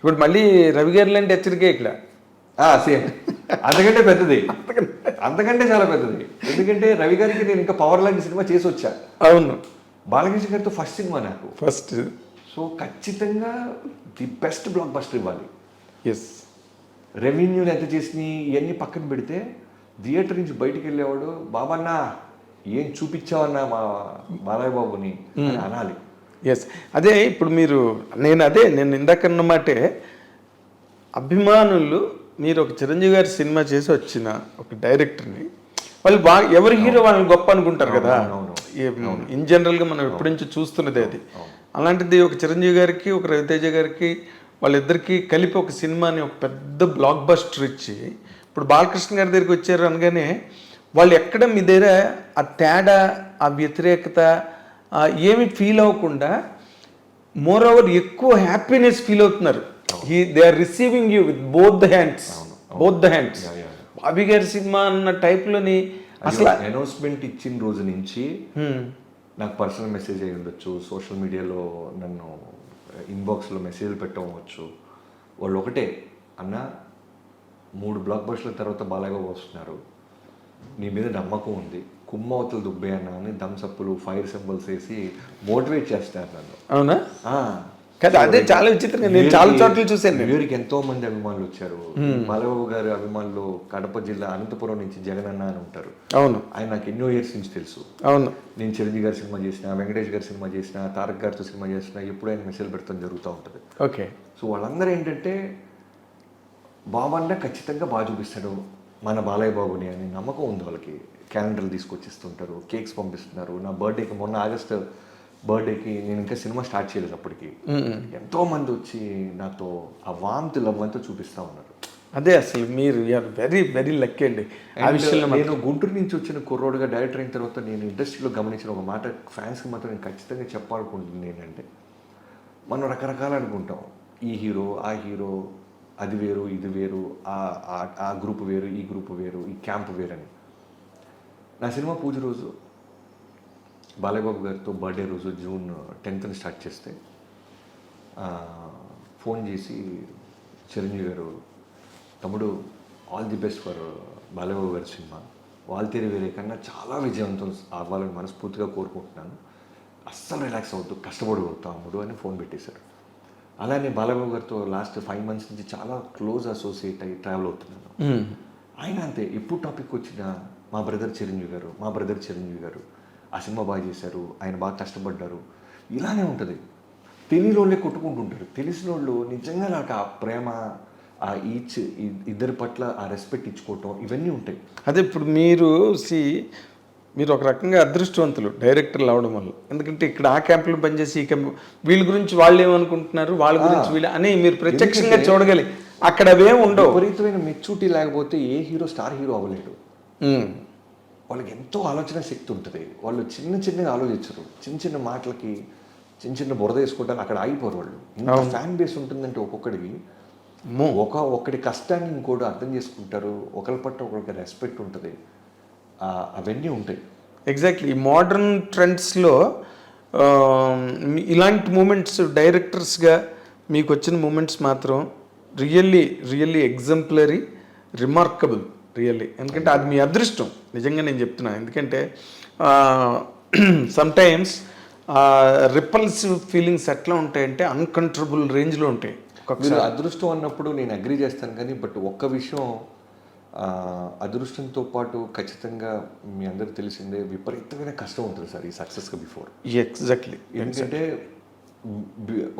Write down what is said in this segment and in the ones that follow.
ఇప్పుడు మళ్ళీ రవి గారి లాంటి హెచ్చరికే ఇక్కడ. సేమ్ అంతకంటే పెద్దది, అంతకంటే చాలా పెద్దది. ఎందుకంటే రవి గారికి నేను ఇంకా పవర్ లాంటి సినిమా చేసి వచ్చా. అవును, బాలకృష్ణ గారితో ఫస్ట్ సినిమా నాకు. ఫస్ట్. సో ఖచ్చితంగా ది బెస్ట్ బ్లాక్ బస్టర్ ఇవ్వాలి. ఎస్. రెవెన్యూలు ఎంత చేసినాయి ఇవన్నీ పక్కన పెడితే థియేటర్ నుంచి బయటికి వెళ్ళేవాడు బాబన్నా ఏం చూపించావన్నా మా బాలయ్య బాబుని అని అనాలి. ఎస్. అదే ఇప్పుడు నేను ఇందాక అన్నమాటే, అభిమానులు మీరు ఒక చిరంజీవి గారి సినిమా చేసి వచ్చిన ఒక డైరెక్టర్ని వాళ్ళు బాగా ఎవరి హీరో వాళ్ళని గొప్ప అనుకుంటారు కదా. ఇన్ జనరల్గా మనం ఎప్పటి నుంచి చూస్తున్నది అది. అలాంటిది ఒక చిరంజీవి గారికి ఒక రవితేజ గారికి వాళ్ళిద్దరికీ కలిపి ఒక సినిమాని ఒక పెద్ద బ్లాక్ బస్టర్ ఇచ్చి ఇప్పుడు బాలకృష్ణ గారి దగ్గరికి వచ్చారు అనగానే వాళ్ళు ఎక్కడ మీ దగ్గర ఆ తేడా, ఆ వ్యతిరేకత ఏమి ఫీల్ అవ్వకుండా మోర్ ఓవర్ ఎక్కువ హ్యాపీనెస్ ఫీల్ అవుతున్నారు. They are receiving you with both the hands. Bobby గారి సినిమా అన్న టైప్లోని అసలు అనౌన్స్మెంట్ ఇచ్చిన రోజు నుంచి నాకు పర్సనల్ మెసేజ్ అయ్యి ఉండొచ్చు, సోషల్ మీడియాలో నన్ను ఇన్బాక్స్లో మెసేజ్లు పెట్టవచ్చు. వాళ్ళు ఒకటే అన్న 3 బ్లాక్ బస్టర్ల తర్వాత బాలయ్య వస్తున్నారు, నీ మీద నమ్మకం ఉంది, కుమ్మవతలు దుబ్బే అన్న అని థమ్సప్లు ఫైర్ సింబల్స్ వేసి మోటివేట్ చేస్తారు నన్ను. అవునా? కదా, అదే చాలా విచిత్రంగా నేను చాలా చోట్ల చూశాను. వీరికి ఎంతో మంది అభిమానులు వచ్చారు. బాలబాబు గారి అభిమానులు కడప జిల్లా అనంతపురం నుంచి జగన్ అన్న అని ఉంటారు. అవును, ఆయన నాకు ఎన్నో ఇయర్స్ నుంచి తెలుసు. అవును, నేను చిరంజీవి గారి సినిమా చేసిన, వెంకటేష్ గారి సినిమా చేసిన, తారక్ గారితో సినిమా చేసిన, ఎప్పుడు ఆయన మెసేజ్ పెడతాం జరుగుతూ ఉంటుంది. ఓకే. సో వాళ్ళందరూ ఏంటంటే బాబన్న ఖచ్చితంగా బాగా చూపిస్తాడు మన బాలయ్య బాబుని అని నమ్మకం ఉంది వాళ్ళకి. క్యాలెండర్లు తీసుకొచ్చిస్తుంటారు, కేక్స్ పంపిస్తున్నారు. నా బర్త్డేకి మొన్న ఆగస్టు బర్త్డేకి నేను ఇంకా సినిమా స్టార్ట్ చేయలేదు, అప్పటికి ఎంతో మంది వచ్చి నాతో ఆ వామ్త్ లవ్ అంతా చూపిస్తూ ఉన్నారు. అదే అసలు మీరు వెరీ వెరీ లక్కీ అండి ఆ విషయంలో. నేను గుంటూరు నుంచి వచ్చిన కుర్రోడుగా డైరెక్టర్ అయిన తర్వాత నేను ఇండస్ట్రీలో గమనించిన ఒక మాట ఫ్యాన్స్కి మాత్రం నేను ఖచ్చితంగా చెప్పాలనుకుంటుంది ఏంటంటే, మనం రకరకాలు అనుకుంటాం, ఈ హీరో ఆ హీరో, అది వేరు ఇది వేరు, ఆ గ్రూప్ వేరు ఈ గ్రూప్ వేరు, ఈ క్యాంప్ వేరని. నా సినిమా పూజ రోజు బాలయ్యబాబు గారితో బర్త్డే రోజు జూన్ 10th స్టార్ట్ చేస్తే ఫోన్ చేసి చిరంజీవి గారు, తమ్ముడు all the best for Balayyababu గారి సినిమా, వాల్తేరి వేరే కన్నా చాలా విజయవంతం అవ్వాలని మనస్ఫూర్తిగా కోరుకుంటున్నాను, అస్సలు రిలాక్స్ అవుతూ కష్టపడగలుగుతాం తమ్ముడు అని ఫోన్ పెట్టేశారు. అలానే బాలయ్యబాబు గారితో లాస్ట్ 5 months నుంచి చాలా క్లోజ్ అసోసియేట్ అయ్యి ట్రావెల్ అవుతున్నాను. ఆయన అంతే, ఎప్పుడు టాపిక్ వచ్చినా మా బ్రదర్ చిరంజీవి గారు ఆ సినిమా బాగా చేశారు, ఆయన బాగా కష్టపడ్డారు, ఇలానే ఉంటుంది. తెలియని వాళ్ళే కొట్టుకుంటుంటారు, తెలిసిన వాళ్ళు నిజంగా నాకు ఆ ప్రేమ, ఆ ఇద్దరి పట్ల ఆ రెస్పెక్ట్ ఇచ్చుకోవటం, ఇవన్నీ ఉంటాయి. అదే ఇప్పుడు మీరు ఒక రకంగా అదృష్టవంతులు డైరెక్టర్లు అవడం వల్ల. ఎందుకంటే ఇక్కడ ఆ క్యాంపులో పనిచేసి ఈ క్యాంపు వీళ్ళ గురించి వాళ్ళు ఏమనుకుంటున్నారు, వాళ్ళ గురించి వీళ్ళు అని మీరు ప్రత్యక్షంగా చూడగలి. అక్కడ అవేం ఉండవు. విపరీతమైన మెచ్యూరిటీ లేకపోతే ఏ హీరో స్టార్ హీరో అవ్వలేడు. వాళ్ళకి ఎంతో ఆలోచన శక్తి ఉంటుంది. వాళ్ళు చిన్నగా ఆలోచించరు, చిన్న మాటలకి చిన్న బురద వేసుకోవడానికి అక్కడ ఆగిపోరు వాళ్ళు. ఇంత ఫ్యాన్ బేస్ ఉంటుందంటే ఒక్కొక్కడికి ఒకటి కష్టాన్ని ఇంకోటి అర్థం చేసుకుంటారు, ఒకరి పట్ల ఒకరికి రెస్పెక్ట్ ఉంటుంది, అవన్నీ ఉంటాయి. ఎగ్జాక్ట్లీ. ఈ మోడర్న్ ట్రెండ్స్లో ఇలాంటి మూమెంట్స్ డైరెక్టర్స్గా మీకు వచ్చిన మూమెంట్స్ మాత్రం రియల్లీ ఎగ్జంప్లరీ, రిమార్కబుల్ రియల్లీ. ఎందుకంటే అది మీ అదృష్టం నిజంగా నేను చెప్తున్నాను. ఎందుకంటే సమ్టైమ్స్ రిపల్సివ్ ఫీలింగ్స్ ఎట్లా ఉంటాయంటే అన్కంట్రోలబుల్ రేంజ్లో ఉంటాయి. మీరు అదృష్టం అన్నప్పుడు నేను అగ్రీ చేస్తాను, కానీ బట్ ఒక్క విషయం, అదృష్టంతో పాటు ఖచ్చితంగా మీ అందరికి తెలిసిందే విపరీతమైన కష్టం ఉంటుంది సార్ ఈ సక్సెస్కి బిఫోర్. ఎగ్జాక్ట్లీ. ఎందుకంటే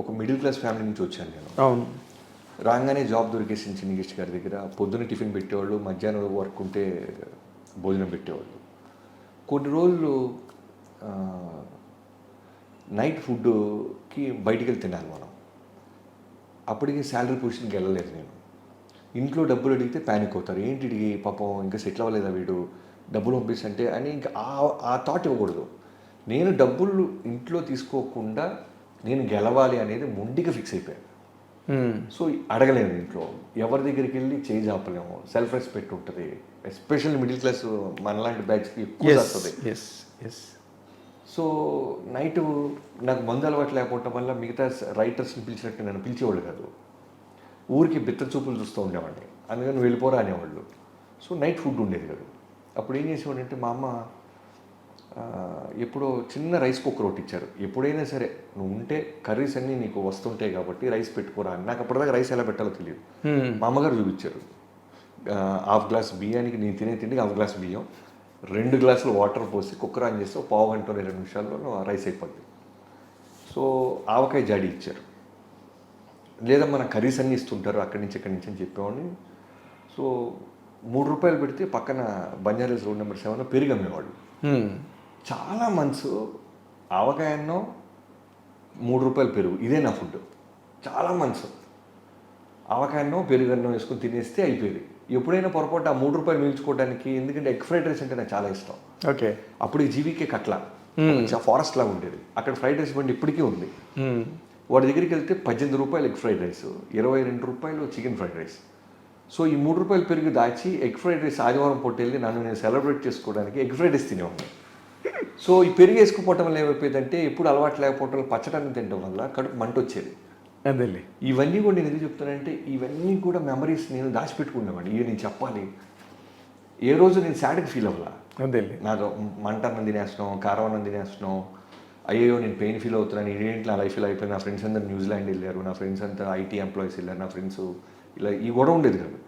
ఒక మిడిల్ క్లాస్ ఫ్యామిలీ నుంచి వచ్చాను నేను. అవును. రాగానే జాబ్ దొరికేసింది చిన్నగిష్ట గారి దగ్గర. పొద్దున్న టిఫిన్ పెట్టేవాళ్ళు, మధ్యాహ్నం వర్క్ ఉంటే భోజనం పెట్టేవాళ్ళు. కొన్ని రోజులు నైట్ ఫుడ్కి బయటికి వెళ్ళి తినాలి మనం. అప్పటికి శాలరీ పొజిషన్కి వెళ్ళలేదు నేను. ఇంట్లో డబ్బులు అడిగితే ప్యానిక్ అవుతారు, ఏంటి పాపం ఇంకా సెటిల్ అవ్వలేదా వీడు, డబ్బులు పంపిస్తుంటే అని. ఇంకా ఆ థాట్ ఇవ్వకూడదు. నేను డబ్బులు ఇంట్లో తీసుకోకుండా నేను గెలవాలి అనేది మొండిగా ఫిక్స్ అయిపోయాను. సో అడగలేము ఇంట్లో, ఎవరి దగ్గరికి వెళ్ళి చేయి జాపలేము, సెల్ఫ్ రెస్పెక్ట్ ఉంటుంది. ఎస్పెషల్లీ మిడిల్ క్లాస్ మనలాంటి బ్యాచ్కి ఎక్కువ వస్తుంది. సో నైట్ నాకు మందు అలవాటు లేకపోవటం వల్ల మిగతా రైటర్స్ని పిలిచినట్టు నన్ను పిలిచేవాళ్ళు కాదు. ఊరికి బిత్త చూపులు చూస్తూ ఉండేవాడిని, అందుకని వెళ్ళిపోరా అనేవాళ్ళు. సో నైట్ ఫుడ్ ఉండేది కదా. అప్పుడు ఏం చేసేవాడంటే మా అమ్మ ఎప్పుడో చిన్న రైస్ కుక్కర్ ఒకటి ఇచ్చారు. ఎప్పుడైనా సరే నువ్వు ఉంటే కర్రీస్ అన్నీ నీకు వస్తుంటాయి కాబట్టి రైస్ పెట్టుకోరా అని. నాకు అప్పటిదాకా రైస్ ఎలా పెట్టాలో తెలియదు. మా అమ్మగారు చూపించారు. హాఫ్ గ్లాస్ బియ్యానికి నేను తినే తిండికి హాఫ్ గ్లాస్ బియ్యం, 2 గ్లాసులు వాటర్ పోసి కుక్కర్ ఆన్ చేస్తే 1/2 గంట 20 నిమిషాల్లో రైస్ అయిపోద్ది. సో ఆవకాయ జాడి ఇచ్చారు. లేదా మన కర్రీస్ అన్నీ ఇస్తుంటారు అక్కడి నుంచి ఇక్కడి నుంచి అని చెప్పేవాడిని. సో 3 రూపాయలు పెడితే పక్కన బంజారాస్ రోడ్ నెంబర్ 7 పెరుగు అమ్మేవాళ్ళు. చాలా మంత్స్ ఆవకాయ అన్నం 3 రూపాయలు పెరుగు, ఇదే నా ఫుడ్. చాలా మంత్స్ ఆవకాయ అన్నం పెరుగు అన్నం వేసుకొని తినేస్తే అయిపోయేది. ఎప్పుడైనా పొరపాటు ఆ 3 రూపాయలు మిగుల్చుకోవడానికి, ఎందుకంటే ఎగ్ ఫ్రైడ్ రైస్ అంటే నాకు చాలా ఇష్టం. ఓకే. అప్పుడు ఈ జీవీకే కట్ల ఫారెస్ట్ లాగా ఉండేది. అక్కడ ఫ్రైడ్ రైస్ బండి ఇప్పటికీ ఉంది. వాడి దగ్గరికి వెళ్తే 18 రూపాయలు ఎగ్ ఫ్రైడ్ రైస్, 22 రూపాయలు చికెన్ ఫ్రైడ్ రైస్. సో ఈ 3 రూపాయలు పెరుగు దాచి ఎగ్ ఫ్రైడ్ రైస్ ఆదివారం పూట వెళ్ళి నేను సెలబ్రేట్ చేసుకోవడానికి ఎగ్ ఫ్రైడ్ రైస్ తినేవాడిని. సో ఈ పెరుగు వేసుకుపోవటం వల్ల ఏమైపోయిందంటే ఎప్పుడు అలవాటు లేకపోవటం వల్ల పచ్చటాన్ని తినడం వల్ల కడుపు మంట వచ్చేది. అదేలే. ఇవన్నీ కూడా నేను ఎందుకు చెప్తానంటే ఇవన్నీ కూడా మెమరీస్ నేను దాచిపెట్టుకునేవాడిని. ఇవి నేను చెప్పాలి. ఏ రోజు నేను సాడ్గా ఫీల్ అవ్వాలా. అదేలే. నాకు మంట అన్నం తినేస్తున్నాం, కారం అన్నం తినేస్తున్నాం, అయ్యో నేను పెయిన్ ఫీల్ అవుతున్నాను, ఇదేంటి నా లైఫ్ ఇలా అయిపోయింది, నా ఫ్రెండ్స్ అందరూ న్యూజిలాండ్ వెళ్ళారు, నా ఫ్రెండ్స్ అంతా ఐటీ ఎంప్లాయీస్ వెళ్ళారు, నా ఫ్రెండ్స్ ఇలా ఈ గొడవ ఉండేది కాదు.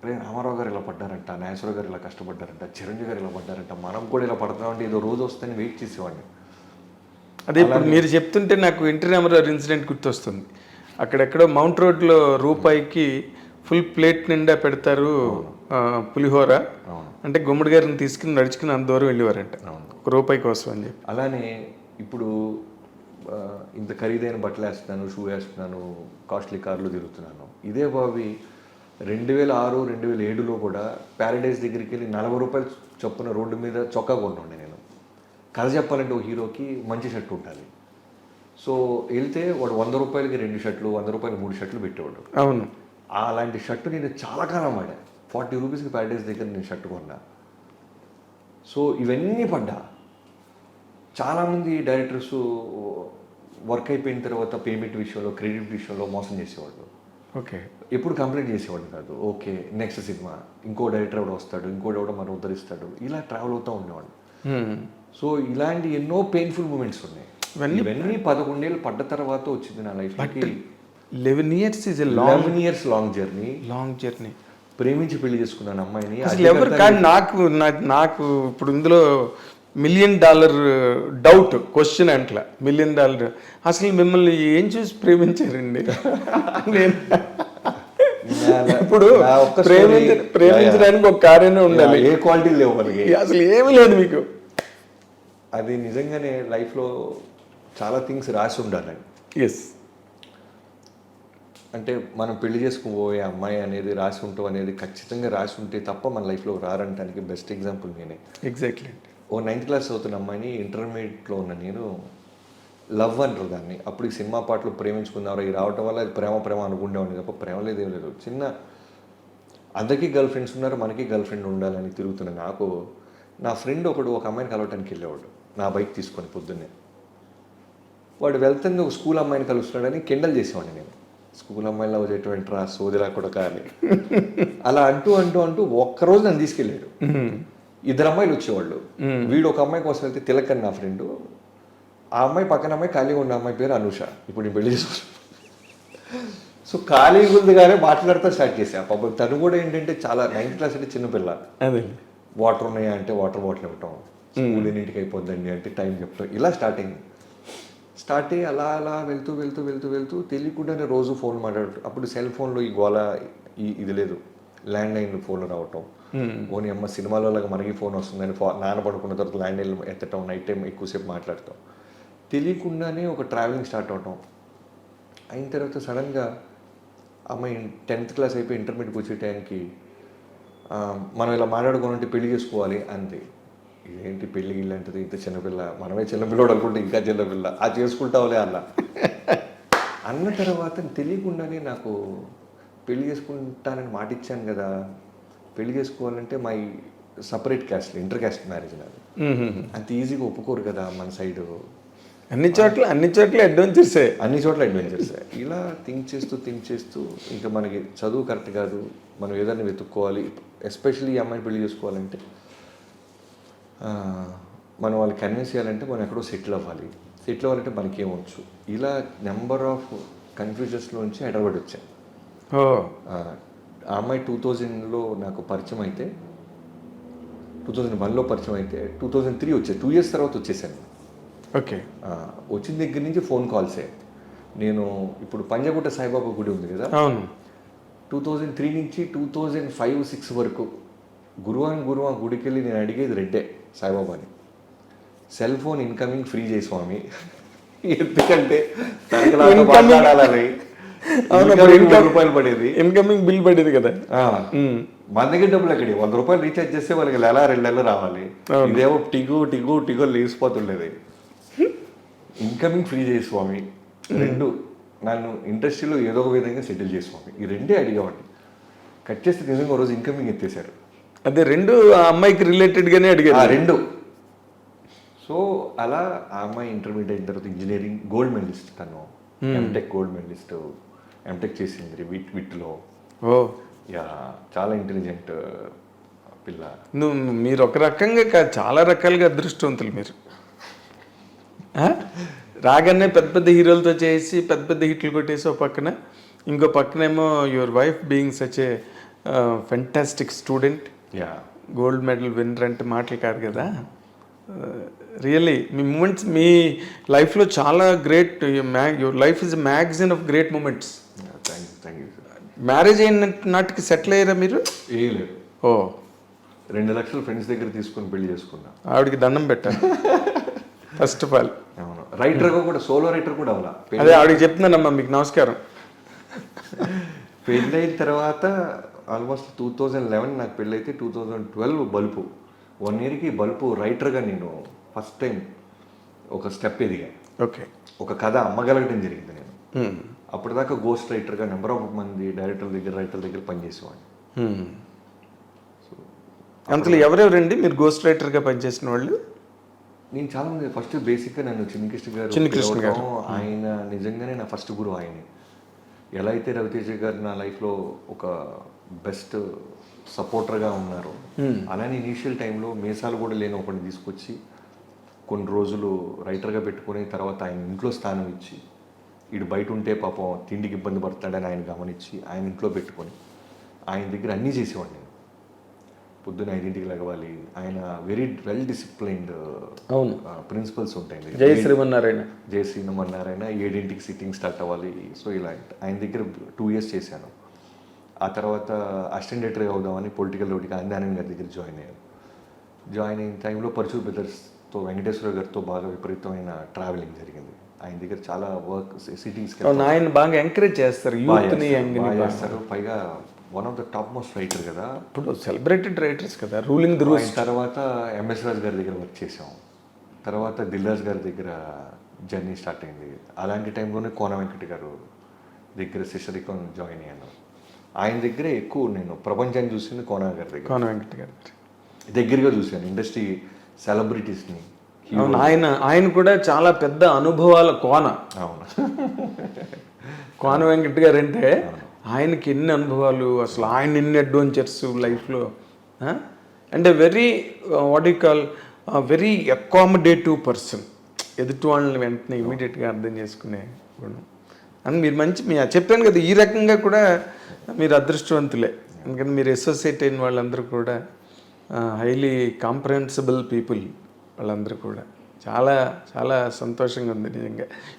అరే రామారావు గారు ఇలా పడ్డారంట, నాగేశ్వరరావు గారు ఇలా కష్టపడ్డారంట, చిరంజీవి గారు ఇలా పడ్డారంట, మనం కూడా ఇలా పడుతున్నామంటే ఏదో రోజు వస్తుందని వెయిట్ చేసేవాడిని. అదే ఇప్పుడు మీరు చెప్తుంటే నాకు ఎన్టీ రామారావు ఇన్సిడెంట్ గుర్తొస్తుంది. అక్కడెక్కడో మౌంట్ రోడ్లో రూపాయికి ఫుల్ ప్లేట్ నిండా పెడతారు పులిహోర, అంటే గుమ్మడి గారిని తీసుకుని నడుచుకుని అంత దూరం వెళ్ళేవారంట రూపాయి కోసం అని చెప్పి. అలానే ఇప్పుడు ఇంత ఖరీదైన బట్టలు వేస్తున్నాను, షూ వేస్తున్నాను, కాస్ట్లీ కార్లు తిరుగుతున్నాను. ఇదే బాబీ 2006, 2007లో కూడా ప్యారడైజ్ దగ్గరికి వెళ్ళి 40 రూపాయలు చొప్పున రోడ్డు మీద చొక్కా కొన్నాను నేను. కథ చెప్పాలంటే ఒక హీరోకి మంచి షర్ట్ ఉండాలి. సో వెళ్తే వాడు 100 రూపాయలకి 2 షర్ట్లు, 100 రూపాయలకి 3 షర్ట్లు పెట్టేవాడు. అవును. అలాంటి షర్టు నేను చాలా కాలం వాడా. 40 రూపీస్కి ప్యారడైజ్ దగ్గర నేను షర్ట్ కొన్నా. సో ఇవన్నీ పడ్డా. చాలామంది డైరెక్టర్స్ వర్క్ అయిపోయిన తర్వాత పేమెంట్ విషయంలో, క్రెడిట్ విషయంలో మోసం చేసేవాళ్ళు. ఓకే. ఎప్పుడు కంప్లైంట్ చేసేవాళ్ళు కాదు. ఓకే నెక్స్ట్ సినిమా ఇంకో డైరెక్టర్ ఎవడో వస్తాడు, ఇంకోటి ఎవడో మనం ఉద్ధరిస్తాడు, ఇలా ట్రావెల్ అవుతూ ఉండేవాళ్ళు. సో ఇలాంటి ఎన్నో పెయిన్ఫుల్ మూమెంట్స్ ఉన్నాయి. ఇవన్నీ 11 ఏళ్ళు పడ్డ తర్వాత వచ్చింది నా లైఫ్కి. 11 years is a 11 years long journey. ప్రేమించి పెళ్లి చేసుకున్నాను అమ్మాయిని. అసలు ఎవరు కానీ నాకు ఇప్పుడు ఇందులో $1 million డౌట్ క్వశ్చన్ అంట్లా. $1 million అసలు మిమ్మల్ని ఏం చూసి ప్రేమించారండి? ఇప్పుడు ప్రేమించడానికి ఒక కార్యమే ఉండాలి, ఏ క్వాలిటీ లేవు మనకి, అసలు ఏమీ లేదు మీకు. అది నిజంగానే లైఫ్లో చాలా థింగ్స్ రాసి ఉండాలండి. ఎస్. అంటే మనం పెళ్లి చేసుకోబోయే అమ్మాయి అనేది రాసి ఉంటాం అనేది ఖచ్చితంగా రాసి ఉంటే తప్ప మన లైఫ్లో రారంటానికి బెస్ట్ ఎగ్జాంపుల్ నేనే. ఎగ్జాక్ట్లీ. ఓ 9th క్లాస్ అవుతున్న అమ్మాయిని ఇంటర్మీడియట్లో ఉన్న నేను లవ్ అంటారు దాన్ని. అప్పుడు ఈ సినిమా పాటలు ప్రేమించుకున్నారు, ఈ రావటం వల్ల అది ప్రేమ అనుకునేవాడిని తప్ప ప్రేమ లేదేం లేదు. చిన్న అందరికీ గర్ల్ ఫ్రెండ్స్ ఉన్నారు, మనకి గర్ల్ ఫ్రెండ్ ఉండాలని తిరుగుతున్న నాకు నా ఫ్రెండ్ ఒక అమ్మాయిని కలవటానికి వెళ్ళేవాడు నా బైక్ తీసుకొని పొద్దున్నే. వాడు వెళ్తుంది ఒక స్కూల్ అమ్మాయిని కలుస్తున్నాడని కెండల్ చేసేవాడిని నేను. స్కూల్ అమ్మాయిలో వచ్చేటువంటి రా సోదిలా కూడా కానీ అలా అంటూ ఒక్కరోజు నన్ను తీసుకెళ్ళాడు. 2 అమ్మాయిలు వచ్చేవాళ్ళు. వీడు ఒక అమ్మాయి కోసం వెళ్తే తిలక్ అని నా ఫ్రెండ్, ఆ అమ్మాయి పక్కన అమ్మాయి ఖాళీగా ఉన్న అమ్మాయి పేరు అనూష. ఇప్పుడు నేను పెళ్లి చేసుకున్నాను. సో ఖాళీగా ఉందిగానే మాట్లాడుతూ స్టార్ట్ చేశా. పాపం తను కూడా ఏంటంటే చాలా 9th క్లాస్ అంటే చిన్నపిల్ల. వాటర్ ఉన్నాయా అంటే వాటర్ బాటిల్ ఇవ్వటం, స్కూల్ ఎన్నింటికి అయిపోద్దండి అంటే టైం చెప్తాం. ఇలా స్టార్ట్ అయ్యి అలా వెళ్తూ తెలియకుండానే రోజు ఫోన్ మాట్లాడటం. అప్పుడు సెల్ ఫోన్లో ఈ గోళ ఇది లేదు, ల్యాండ్ లైన్ ఫోన్లు రావటం. ఓని అమ్మ సినిమాలో లాగా మనకి ఫోన్ వస్తుందని నాన్న పడుకున్న తర్వాత ల్యాండ్ లైన్ ఎత్తటం, నైట్ టైం ఎక్కువసేపు మాట్లాడటం. తెలియకుండానే ఒక ట్రావెలింగ్ స్టార్ట్ అవటం. అయిన తర్వాత సడన్గా అమ్మాయి 10th క్లాస్ అయిపోయి ఇంటర్మీడియట్కి వచ్చే టైంకి మనం ఇలా మాట్లాడుకోవాలంటే పెళ్లి చేసుకోవాలి అంతే. ఇదేంటి పెళ్లి గిల్లి అంటది, ఇంత చిన్నపిల్ల, మనమే చిన్నపిల్లడు అనుకుంటే ఇంకా చిన్నపిల్ల, అది చేసుకుంటావులే అన్న తర్వాత తెలియకుండానే నాకు పెళ్లి చేసుకుంటానని మాట ఇచ్చాను కదా, పెళ్లి చేసుకోవాలంటే my separate caste, inter caste marriage నాది. అంత ఈజీగా ఒప్పుకోరు కదా మన సైడు. అన్ని చోట్ల అడ్వెంచర్సే. అన్ని చోట్ల అడ్వెంచర్స్. ఇలా థింక్ చేస్తూ ఇంకా మనకి చదువు కరెక్ట్ కాదు, మనం ఏదైనా వెతుక్కోవాలి. ఎస్పెషల్లీ ఈ అమ్మాయిని పెళ్లి చేసుకోవాలంటే మనం వాళ్ళకి కన్విన్స్ చేయాలంటే మనం ఎక్కడో సెటిల్ అవ్వాలంటే మనకి ఏమొచ్చు. ఇలా నెంబర్ ఆఫ్ కన్ఫ్యూజన్స్లోంచి హైదరాబాద్ వచ్చాను. ఆ అమ్మాయి 2000లో నాకు పరిచయం అయితే, 2001లో పరిచయం అయితే 2003 వచ్చాను. 2 years తర్వాత వచ్చేసాను. ఓకే. వచ్చిన దగ్గర నుంచి ఫోన్ కాల్సే. నేను ఇప్పుడు పంజాగుట్ట సాయిబాబా గుడి ఉంది కదా, అవును, 2003 నుంచి 2005-06 వరకు గురువారం గుడికి వెళ్ళి నేను అడిగేది రెడ్డే సాయిబాబాని, సెల్ ఫోన్ ఇన్కమింగ్ ఫ్రీ చేయి స్వామి, ఎందుకంటే మాట్లాడాలని. రూపాయలు పడేది, ఇన్కమింగ్ బిల్ పడేది కదా. మన దగ్గర డబ్బులు ఎక్కడి, 100 రూపాయలు రీఛార్జ్ చేస్తే వాళ్ళకి 2 నెలలు రావాలి. ఇదేమో టిగో లేచిపోతుండేది. ఇన్కమింగ్ ఫ్రీ చేయి స్వామి, రెండు నన్ను ఇండస్ట్రీలో ఏదో ఒక విధంగా సెటిల్ చేయి స్వామి, ఈ రెండే అడిగేవాడిని. కట్ చేస్తే నిజంగా ఒక రోజు ఇన్కమింగ్ ఎత్తేసారు. అదే రెండు ఆ అమ్మాయికి రిలేటెడ్గానే అడిగారు. రెండు. సో అలా ఆ అమ్మాయి ఇంటర్మీడియట్ అయిన తర్వాత ఇంజనీరింగ్ గోల్డ్ మెడలిస్ట్, తను ఎంటెక్ గోల్డ్ మెడలిస్ట్, ఎంటెక్ చేసింది విట్లో. యా, చాలా ఇంటెలిజెంట్ పిల్ల. మీరు ఒక రకంగా కాదు, చాలా రకాలుగా అదృష్టవంతులు మీరు. రాగానే పెద్ద పెద్ద హీరోలతో చేసి పెద్ద పెద్ద హిట్లు కొట్టేసి ఒక పక్కన, ఇంకో పక్కనేమో your wife being such a fantastic student, gold medal winner అంటే మాటలు కాదు కదా. రియల్లీ మీ మూమెంట్స్ మీ లైఫ్లో చాలా great. Your life is magazine of great moments. Marriage అయిన నాటికి సెటిల్ అయ్యారా మీరు? ఏ లేదు. 2 లక్షలు ఫ్రెండ్స్ దగ్గర తీసుకొని పెళ్లి చేసుకున్నా. ఆవిడకి దండం పెట్టాను ఫస్ట్ ఆఫ్ ఆల్. అవును, రైటర్గా కూడా, సోలో రైటర్ కూడా అవ్వాలా. అదే ఆవిడకి చెప్తున్నానమ్మా, మీకు నమస్కారం. పెళ్ళి అయిన తర్వాత ఆల్మోస్ట్ 2011 నాకు పెళ్ళైతే 2012 బల్పు. 1 yearకి బల్పు రైటర్గా నేను ఫస్ట్ టైం ఒక స్టెప్ ఎదిగా. ఓకే. ఒక కథ అమ్మగలగడం జరిగింది నేను. అప్పటిదాకా గోస్ట్ రైటర్గా నెంబర్ ఆఫ్ మంది రైటర్ దగ్గర పనిచేసేవాడిని. అంతలో ఎవరెవరండి మీరు గోస్ట్ రైటర్గా పనిచేసిన వాళ్ళు? నేను చాలా మంది. ఫస్ట్ బేసిక్గా నన్ను చిన్నకృష్ణ గారు, ఆయన నిజంగానే నా ఫస్ట్ గురువు ఆయనే. ఎలా అయితే రవితేజ గారు నా లైఫ్లో ఒక బెస్ట్ సపోర్టర్గా ఉన్నారు, అలానే ఇనీషియల్ టైంలో మీసాలు కూడా లేని ఒకరిని తీసుకొచ్చి కొన్ని రోజులు రైటర్గా పెట్టుకుని తర్వాత ఆయన ఇంట్లో స్థానం ఇచ్చి, ఇటు బయట ఉంటే పాపం తిండికి ఇబ్బంది పడతాడని ఆయన గమనించి ఆయన ఇంట్లో పెట్టుకొని ఆయన దగ్గర అన్నీ చేసేవాడిని నేను. పొద్దున్న 5ంటికి లెగవాలి. ఆయన వెరీ వెల్ డిసిప్లైన్డ్ ప్రిన్సిపల్స్ ఉంటాయి. జయ శ్రీమన్నారాయణ 7ంటికి సిట్టింగ్ స్టార్ట్ అవ్వాలి. సో ఇలా ఆయన దగ్గర 2 years చేశాను. ఆ తర్వాత అసిస్టెంట్ ఎడిటర్గా అవుదామని పొలిటికల్ రోడ్కి ఆనంద్ గారి దగ్గర జాయిన్ అయ్యాను. జాయిన్ అయిన టైంలో పరచూర్ బ్రదర్స్తో, వెంకటేశ్వర గారితో బాగా విపరీతమైన ట్రావెలింగ్ జరిగింది. ఆయన దగ్గర చాలా వర్క్ సిటీస్కి ఆయన బాగా ఎంకరేజ్ చేస్తారు, చేస్తారు. పైగా one of the top most writer కదా, ఇప్పుడు సెలబ్రేటెడ్ రైటర్స్ కదా, రూలింగ్ ది రూల్స్. తర్వాత ఎంఎస్ రాజ్ గారి దగ్గర వర్క్ చేసాం. తర్వాత దిల్రాజ్ గారి దగ్గర జర్నీ స్టార్ట్ అయింది. అలాంటి టైంలోనే కోన వెంకట గారు దగ్గర శిష్యరికం జాయిన్ అయ్యాను. ఆయన దగ్గరే ఎక్కువ నేను ప్రపంచాన్ని చూసింది కోన గారి దగ్గర. కోన వెంకట గారి దగ్గరగా చూశాను ఇండస్ట్రీ సెలబ్రిటీస్ని. ఆయన కూడా చాలా పెద్ద అనుభవాల కోన. అవును, కోన వెంకట గారు అంటే ఆయనకి ఎన్ని అనుభవాలు, అసలు ఆయన ఎన్ని అడ్వెంచర్స్ లైఫ్లో. And very what you call very accommodative person. ఎదుటి వాళ్ళని వెంటనే ఇమీడియట్గా అర్థం చేసుకునే గుణం. అండ్ మీరు చెప్పాను కదా, ఈ రకంగా కూడా మీరు అదృష్టవంతులే. ఎందుకంటే మీరు అసోసియేట్ అయిన వాళ్ళందరూ కూడా హైలీ కాంప్రహెన్సిబుల్ పీపుల్. వాళ్ళందరూ కూడా చాలా చాలా సంతోషంగా ఉంది నిజంగా.